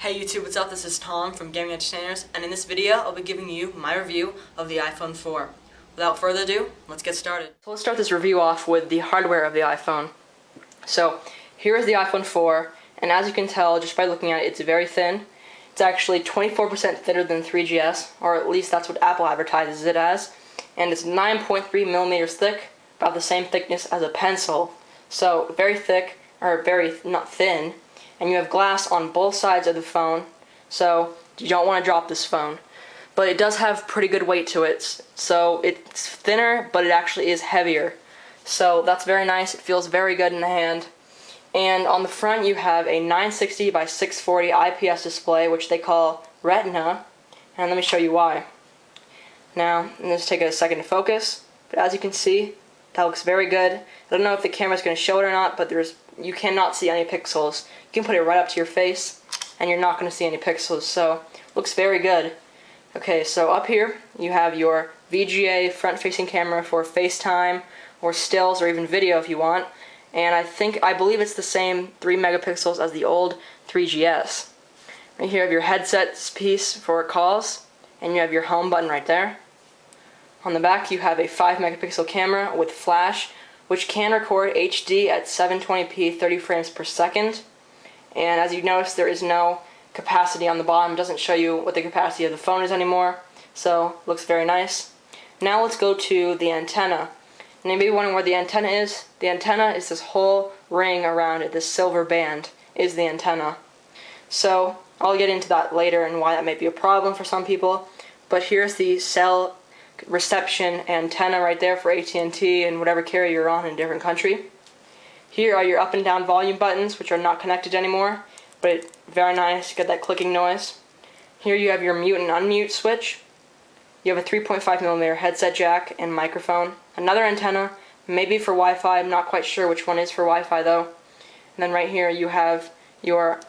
Hey YouTube, what's up? This is Tom from Gaming Entertainers, and in this video I'll be giving you my review of the iPhone 4. Without further ado, let's get started. So let's start this review off with the hardware of the iPhone. So here is the iPhone 4, and as you can tell just by looking at it, it's very thin. It's actually 24% thinner than 3GS, or at least that's what Apple advertises it as, and it's 9.3 millimeters thick, about the same thickness as a pencil. So very thick, or very not thin. And you have glass on both sides of the phone, so you don't want to drop this phone. But it does have pretty good weight to it, so it's thinner, but it actually is heavier. So that's very nice. It feels very good in the hand. And on the front you have a 960 by 640 IPS display, which they call Retina, and let me show you why. Now, let's take a second to focus, but as you can see, that looks very good. I don't know if the camera's going to show it or not, but you cannot see any pixels. You can put it right up to your face, and you're not going to see any pixels, so looks very good. Okay, so up here you have your VGA front-facing camera for FaceTime, or stills, or even video if you want. And I believe it's the same 3 megapixels as the old 3GS. Right here you have your headset piece for calls, and you have your home button right there. On the back you have a 5 megapixel camera with flash, which can record HD at 720p 30 frames per second. And as you notice, there is no capacity on the bottom. It doesn't show you what the capacity of the phone is anymore, so looks very nice. Now let's go to the antenna. And you may be wondering where the antenna is. The antenna is this whole ring around it. This silver band is the antenna. So I'll get into that later and why that may be a problem for some people. But here's the cell reception antenna right there for AT&T and whatever carrier you're on in a different country. Here are your up and down volume buttons, which are not connected anymore, but very nice. You get that clicking noise. Here you have your mute and unmute switch. You have a 3.5mm headset jack and microphone. Another antenna, maybe for Wi-Fi. I'm not quite sure which one is for Wi-Fi though. And then right here you have your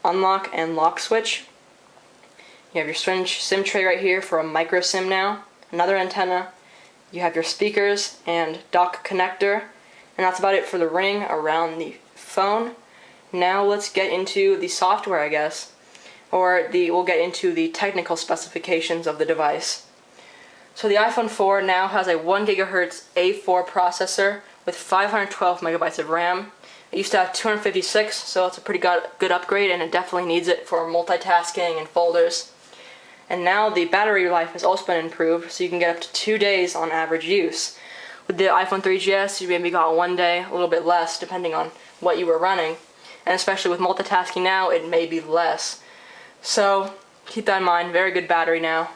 unlock and lock switch. You have your SIM tray right here for a micro SIM now. Another antenna. You have your speakers and dock connector. And that's about it for the ring around the phone. Now let's get into the software, I guess. We'll get into the technical specifications of the device. So the iPhone 4 now has a 1 GHz A4 processor with 512 megabytes of RAM. It used to have 256, so it's a pretty good upgrade, and it definitely needs it for multitasking and folders. And now the battery life has also been improved, so you can get up to 2 days on average use. With the iPhone 3GS, you maybe got 1 day, a little bit less, depending on what you were running. And especially with multitasking now, it may be less. So keep that in mind. Very good battery now.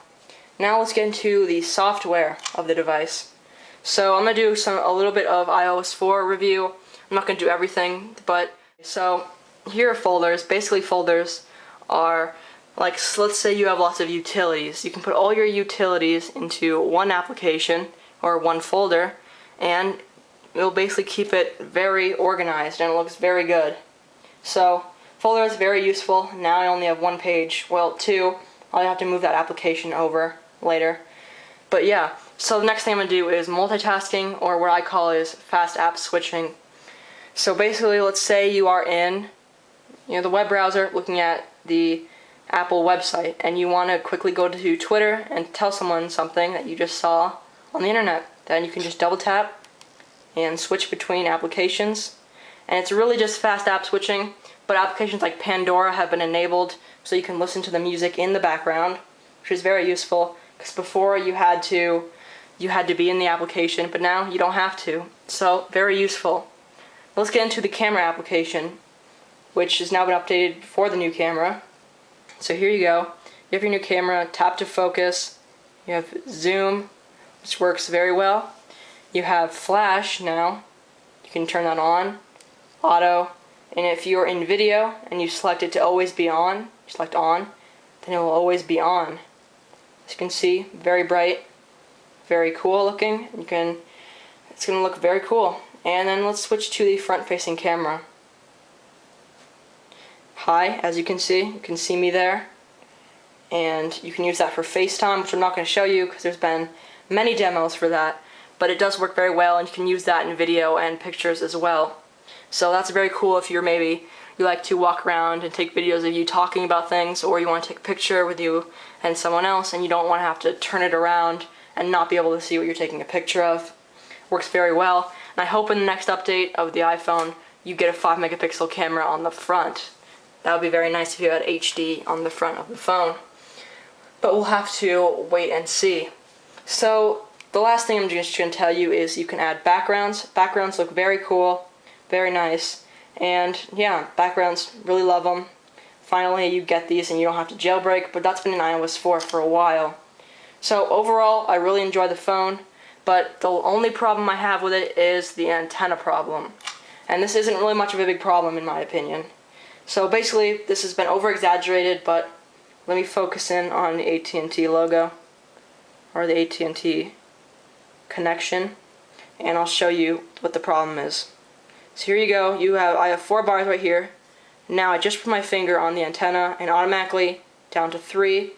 Now let's get into the software of the device. So I'm going to do a little bit of iOS 4 review. I'm not going to do everything, but so here are folders. Basically folders are like, let's say you have lots of utilities. You can put all your utilities into one application or one folder, and it'll basically keep it very organized, and it looks very good. So folder is very useful. Now I only have one page, well, two. I'll have to move that application over later. But yeah, so the next thing I'm going to do is multitasking, or what I call is fast app switching. So basically, let's say you are in the web browser looking at the Apple website, and you want to quickly go to Twitter and tell someone something that you just saw on the internet. Then you can just double tap and switch between applications. And it's really just fast app switching, but applications like Pandora have been enabled so you can listen to the music in the background, which is very useful, because before you had to be in the application, but now you don't have to. So very useful. Let's get into the camera application, which has now been updated for the new camera. So here you go. You have your new camera, tap to focus. You have zoom, which works very well. You have flash now. You can turn that on. Auto. And if you're in video and you select it to always be on, you select on, then it will always be on. As you can see, very bright, very cool looking. It's going to look very cool. And then let's switch to the front-facing camera. Hi, as you can see me there. And you can use that for FaceTime, which I'm not going to show you because there's been many demos for that. But it does work very well, and you can use that in video and pictures as well. So that's very cool if you're you like to walk around and take videos of you talking about things, or you want to take a picture with you and someone else and you don't want to have to turn it around and not be able to see what you're taking a picture of. Works very well, and I hope in the next update of the iPhone you get a 5 megapixel camera on the front. That would be very nice if you had HD on the front of the phone. But we'll have to wait and see. So the last thing I'm just going to tell you is you can add backgrounds. Backgrounds look very cool, very nice, and yeah, backgrounds, really love them. Finally you get these and you don't have to jailbreak, but that's been in iOS 4 for a while. So overall, I really enjoy the phone, but the only problem I have with it is the antenna problem. And this isn't really much of a big problem in my opinion. So basically, this has been over-exaggerated, but let me focus in on the AT&T logo, or the AT&T connection, and I'll show you what the problem is. So here you go, I have 4 bars right here. Now I just put my finger on the antenna and automatically down to 3,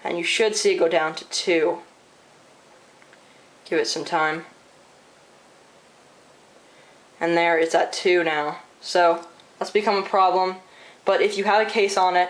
and you should see it go down to 2. Give it some time. And there it's at 2 now. So that's become a problem, but if you have a case on it,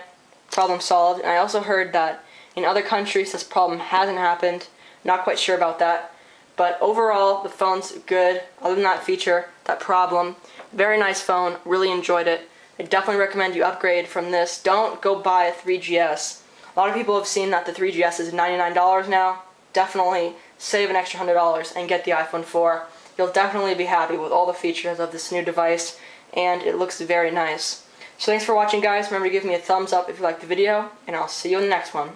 problem solved. And I also heard that in other countries this problem hasn't happened. Not quite sure about that, but overall the phone's good. Other than that feature, that problem, very nice phone, really enjoyed it. I definitely recommend you upgrade from this. Don't go buy a 3GS. A lot of people have seen that the 3GS is $99 now. Definitely save an extra $100 and get the iPhone 4. You'll definitely be happy with all the features of this new device, and it looks very nice. So thanks for watching, guys. Remember to give me a thumbs up if you liked the video, and I'll see you in the next one.